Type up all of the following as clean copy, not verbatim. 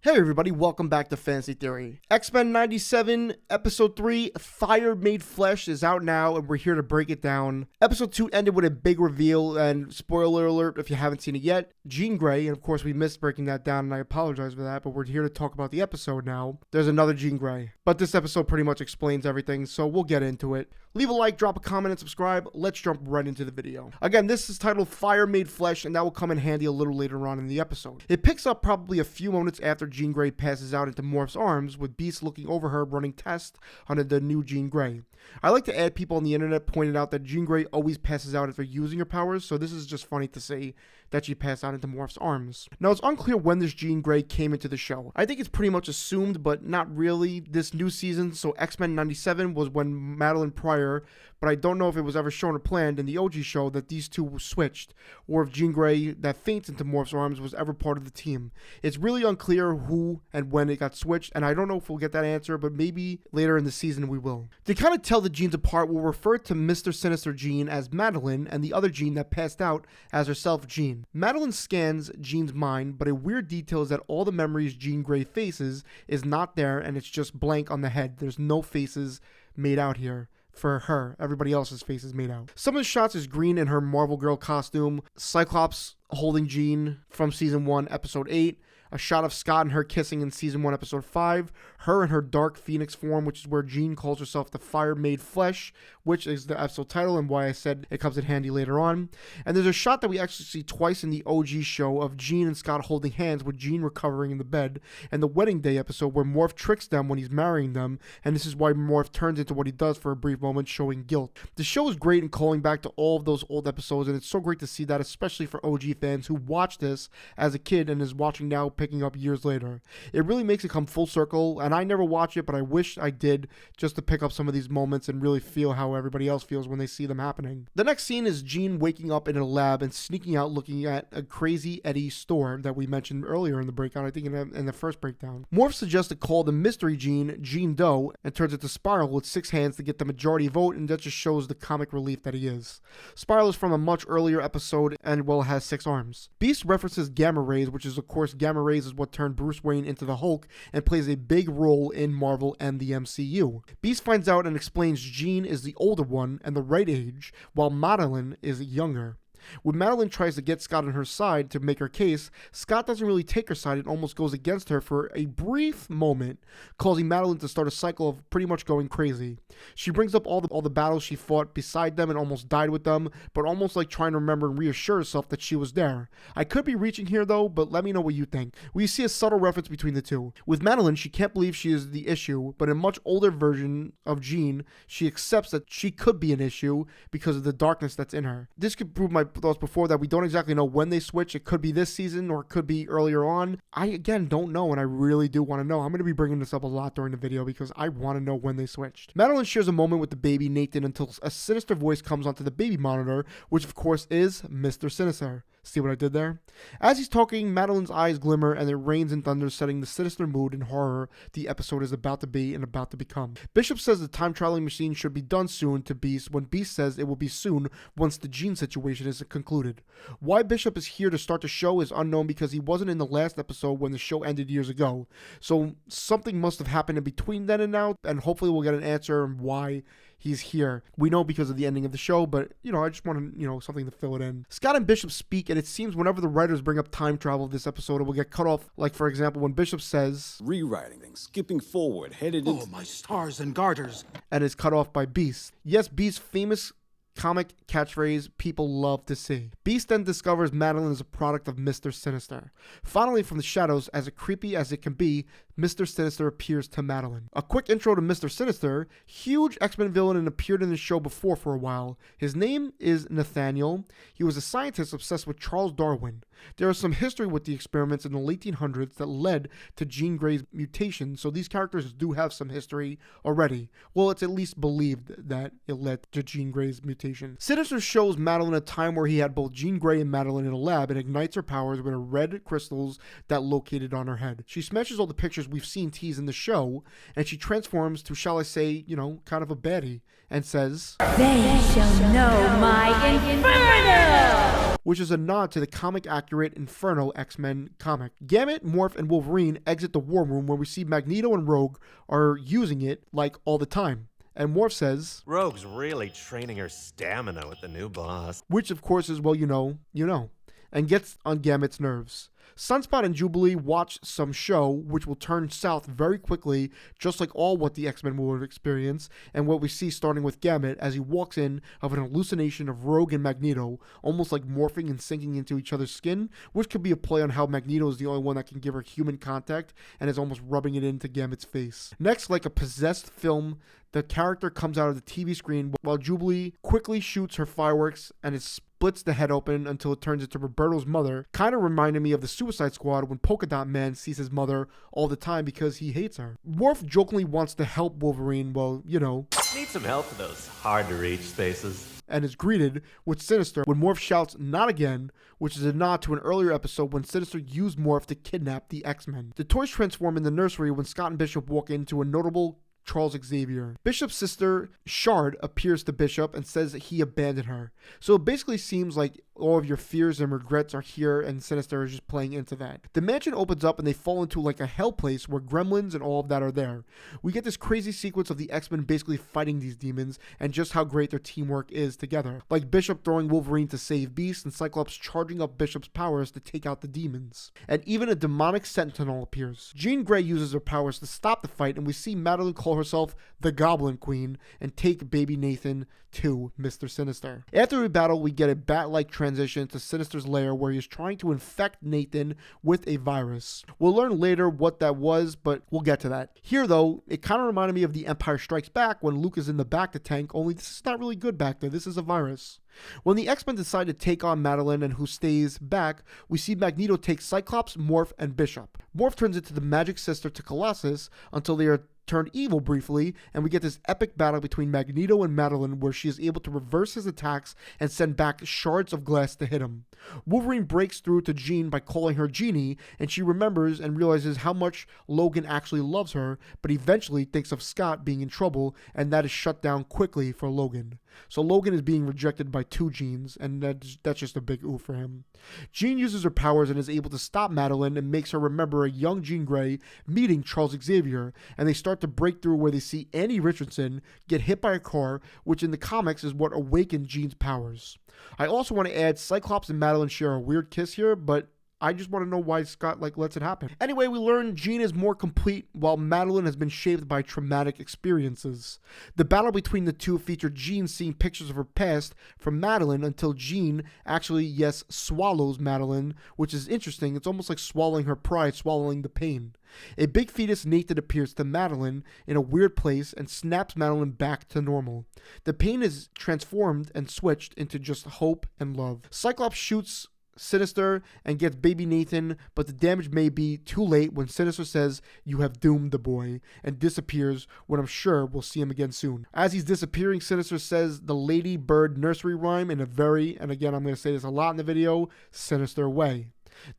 Hey everybody, welcome back to Fantasy Theory. X-Men 97, Episode 3, Fire Made Flesh is out now, and we're here to break it down. Episode 2 ended with a big reveal, and spoiler alert if you haven't seen it yet, Jean Grey, and of course we missed breaking that down, and I apologize for that, but we're here to talk about the episode now. There's another Jean Grey. But this episode pretty much explains everything, so we'll get into it. Leave a like, drop a comment, and subscribe. Let's jump right into the video. Again, this is titled Fire Made Flesh, and that will come in handy a little later on in the episode. It picks up probably a few moments after Jean Grey passes out into Morph's arms, with Beast looking over her running tests on the new Jean Grey. I like to add people on the internet pointed out that Jean Grey always passes out after using her powers, so this is just funny to see that she passed out into Morph's arms. Now, it's unclear when this Jean Grey came into the show. I think it's pretty much assumed, but not really, this new season, so X-Men 97 was when Madeline Pryor, but I don't know if it was ever shown or planned in the OG show that these two were switched, or if Jean Grey that faints into Morph's arms was ever part of the team. It's really unclear who and when it got switched, and I don't know if we'll get that answer, but maybe later in the season we will. To kind of tell the Jeans apart, we'll refer to Mr. Sinister Jean as Madeline, and the other Jean that passed out as herself Jean. Madeline scans Jean's mind, but a weird detail is that all the memories Jean Grey faces is not there, and it's just blank on the head. There's no faces made out here. For her, everybody else's face is made out. Some of the shots is Green in her Marvel Girl costume, Cyclops holding Jean from Season 1, Episode 8, a shot of Scott and her kissing in Season 1, Episode 5, her in her Dark Phoenix form, which is where Jean calls herself the Fire Made Flesh, which is the episode title and why I said it comes in handy later on. And there's a shot that we actually see twice in the OG show of Jean and Scott holding hands with Jean recovering in the bed, and the Wedding Day episode where Morph tricks them when he's marrying them, and this is why Morph turns into what he does for a brief moment, showing guilt. The show is great in calling back to all of those old episodes, and it's so great to see that, especially for OG fans who watched this as a kid and is watching now picking up years later. It really makes it come full circle, and I never watch it, but I wish I did, just to pick up some of these moments and really feel how everybody else feels when they see them happening. The next scene is Jean waking up in a lab and sneaking out looking at a Crazy Eddie store that we mentioned earlier in the breakdown, I think in the first breakdown. Morph suggests to call the mystery Jean, Jean Doe, and turns it to Spiral with 6 hands to get the majority vote, and that just shows the comic relief that he is. Spiral is from a much earlier episode and, well, has 6 arms. Beast references gamma rays, which is of course gamma rays is what turned Bruce Wayne into the Hulk and plays a big role in Marvel and the MCU. Beast finds out and explains Jean is the older one and the right age, while Madeline is younger. When Madeline tries to get Scott on her side to make her case, Scott doesn't really take her side and almost goes against her for a brief moment, causing Madeline to start a cycle of pretty much going crazy. She brings up all the battles she fought beside them and almost died with them, but almost like trying to remember and reassure herself that she was there. I could be reaching here though, but let me know what you think. We see a subtle reference between the two. With Madeline, she can't believe she is the issue, but in a much older version of Jean, she accepts that she could be an issue because of the darkness that's in her. This could prove my thoughts before that we don't exactly know when they switch. It could be this season or it could be earlier on. I again don't know, and I really do want to know. I'm going to be bringing this up a lot during the video because I want to know when they switched. Madeline shares a moment with the baby Nathan until a sinister voice comes onto the baby monitor, which of course is Mr. Sinister. See what I did there? As he's talking, Madeline's eyes glimmer and it rains and thunders, setting the sinister mood and horror the episode is about to be and about to become. Bishop says the time traveling machine should be done soon to Beast, when Beast says it will be soon once the Jean situation is concluded. Why Bishop is here to start the show is unknown because he wasn't in the last episode when the show ended years ago. So something must have happened in between then and now, and hopefully we'll get an answer on why he's here. We know because of the ending of the show, but, I just want to, something to fill it in. Scott and Bishop speak, and it seems whenever the writers bring up time travel this episode, it will get cut off. Like, for example, when Bishop says, rewriting things, skipping forward, headed into... Oh, my stars and garters. And is cut off by Beast. Yes, Beast's famous comic catchphrase people love to see. Beast then discovers Madeline is a product of Mr. Sinister. Finally, from the shadows, as creepy as it can be, Mr. Sinister appears to Madeline. A quick intro to Mr. Sinister, huge X-Men villain and appeared in the show before for a while. His name is Nathaniel. He was a scientist obsessed with Charles Darwin. There is some history with the experiments in the late 1800s that led to Jean Grey's mutation, so these characters do have some history already. Well, it's at least believed that it led to Jean Grey's mutation. Sinister shows Madeline a time where he had both Jean Grey and Madeline in a lab and ignites her powers with red crystals that located on her head. She smashes all the pictures we've seen teased in the show, and she transforms to, shall I say, kind of a baddie, and says, "They shall know my inferno!" which is a nod to the comic-accurate Inferno X-Men comic. Gambit, Morph, and Wolverine exit the war room where we see Magneto and Rogue are using it like all the time. And Morph says, Rogue's really training her stamina with the new boss. Which of course is, well, you know, and gets on Gambit's nerves. Sunspot and Jubilee watch some show, which will turn south very quickly, just like all what the X-Men will experience, and what we see starting with Gambit as he walks in of an hallucination of Rogue and Magneto, almost like morphing and sinking into each other's skin, which could be a play on how Magneto is the only one that can give her human contact, and is almost rubbing it into Gambit's face. Next, like a possessed film, the character comes out of the TV screen while Jubilee quickly shoots her fireworks and it splits the head open until it turns into Roberto's mother. Kind of reminded me of the Suicide Squad when Polka Dot Man sees his mother all the time because he hates her. Morph jokingly wants to help Wolverine, well, you know, Need some help in those hard-to-reach spaces. and is greeted with Sinister when Morph shouts, "Not again," which is a nod to an earlier episode when Sinister used Morph to kidnap the X-Men. The toys transform in the nursery when Scott and Bishop walk into a notable Charles Xavier. Bishop's sister, Shard, appears to Bishop and says that he abandoned her. So it basically seems like all of your fears and regrets are here, and Sinister is just playing into that. The mansion opens up and they fall into like a hell place where gremlins and all of that are there. We get this crazy sequence of the X-Men basically fighting these demons and just how great their teamwork is together. Like Bishop throwing Wolverine to save Beast and Cyclops charging up Bishop's powers to take out the demons. And even a demonic sentinel appears. Jean Grey uses her powers to stop the fight, and we see Madeline call herself the Goblin Queen and take baby Nathan to Mr. Sinister. After we battle, we get a bat-like transition to Sinister's lair where he is trying to infect Nathan with a virus. We'll learn later what that was, but we'll get to that. Here though, it kind of reminded me of The Empire Strikes Back when Luke is in the back tank, only this is not really good back there. This is a virus. When the X-Men decide to take on Madeline and who stays back, we see Magneto take Cyclops, Morph, and Bishop. Morph turns into the magic sister to Colossus until they are turned evil briefly, and we get this epic battle between Magneto and Madeline where she is able to reverse his attacks and send back shards of glass to hit him. Wolverine breaks through to Jean by calling her Jeannie, and she remembers and realizes how much Logan actually loves her, but eventually thinks of Scott being in trouble, and that is shut down quickly for Logan. So Logan is being rejected by two Jeans, and that's just a big oof for him. Jean uses her powers and is able to stop Madeline and makes her remember a young Jean Grey meeting Charles Xavier, and they start to break through where they see Annie Richardson get hit by a car, which in the comics is what awakened Jean's powers. I also want to add Cyclops and Madeline share a weird kiss here, but I just want to know why Scott lets it happen. Anyway, we learn Jean is more complete while Madeline has been shaped by traumatic experiences. The battle between the two featured Jean seeing pictures of her past from Madeline until Jean actually, yes, swallows Madeline, which is interesting. It's almost like swallowing her pride, swallowing the pain. A big fetus Nathan appears to Madeline in a weird place and snaps Madeline back to normal. The pain is transformed and switched into just hope and love. Cyclops shoots Sinister and gets baby Nathan, but the damage may be too late when Sinister says, "You have doomed the boy," and disappears when I'm sure we'll see him again soon. As he's disappearing, Sinister says the Lady Bird nursery rhyme in a very, and again I'm going to say this a lot in the video, sinister way.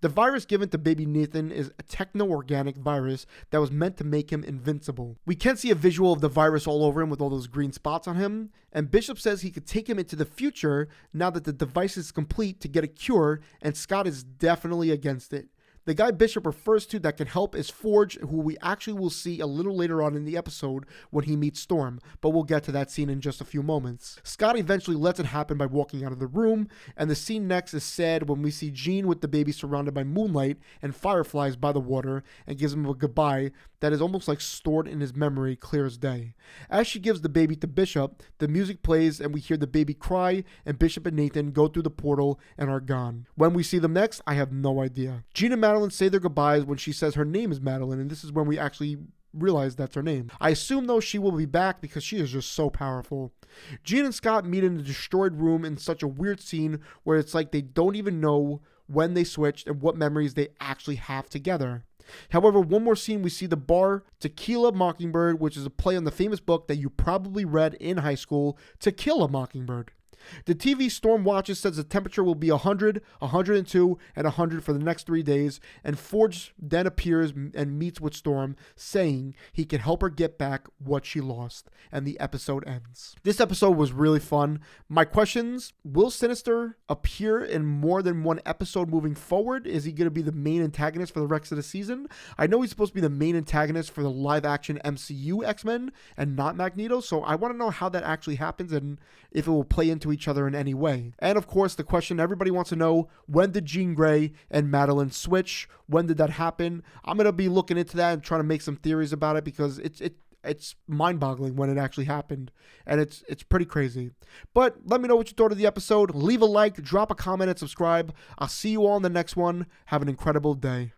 The virus given to baby Nathan is a techno-organic virus that was meant to make him invincible. We can see a visual of the virus all over him with all those green spots on him, and Bishop says he could take him into the future now that the device is complete to get a cure, and Scott is definitely against it. The guy Bishop refers to that can help is Forge, who we actually will see a little later on in the episode when he meets Storm, but we'll get to that scene in just a few moments. Scott eventually lets it happen by walking out of the room, and the scene next is sad when we see Jean with the baby surrounded by moonlight and fireflies by the water and gives him a goodbye that is almost like stored in his memory clear as day. As she gives the baby to Bishop, the music plays and we hear the baby cry, and Bishop and Nathan go through the portal and are gone. When we see them next, I have no idea. Jean and Madeline say their goodbyes when she says her name is Madeline, and this is when we actually realize that's her name. I assume though she will be back because she is just so powerful. Jean and Scott meet in a destroyed room in such a weird scene where it's like they don't even know when they switched and what memories they actually have together. However, one more scene, we see the bar To Kill a Mockingbird, which is a play on the famous book that you probably read in high school, To Kill a Mockingbird. The TV Storm Watches says the temperature will be 100, 102, and 100 for the next 3 days, and Forge then appears and meets with Storm, saying he can help her get back what she lost, and the episode ends. This episode was really fun. My questions: will Sinister appear in more than one episode moving forward? Is he going to be the main antagonist for the rest of the season? I know he's supposed to be the main antagonist for the live-action MCU X-Men and not Magneto, so I want to know how that actually happens and if it will play into each other in any way. And of course, the question everybody wants to know: when did Jean Grey and Madeline switch? When did that happen? I'm going to be looking into that and trying to make some theories about it, because it's mind-boggling when it actually happened, and it's pretty crazy. But let me know what you thought of the episode. Leave a like, drop a comment, and subscribe. I'll see you all in the next one. Have an incredible day.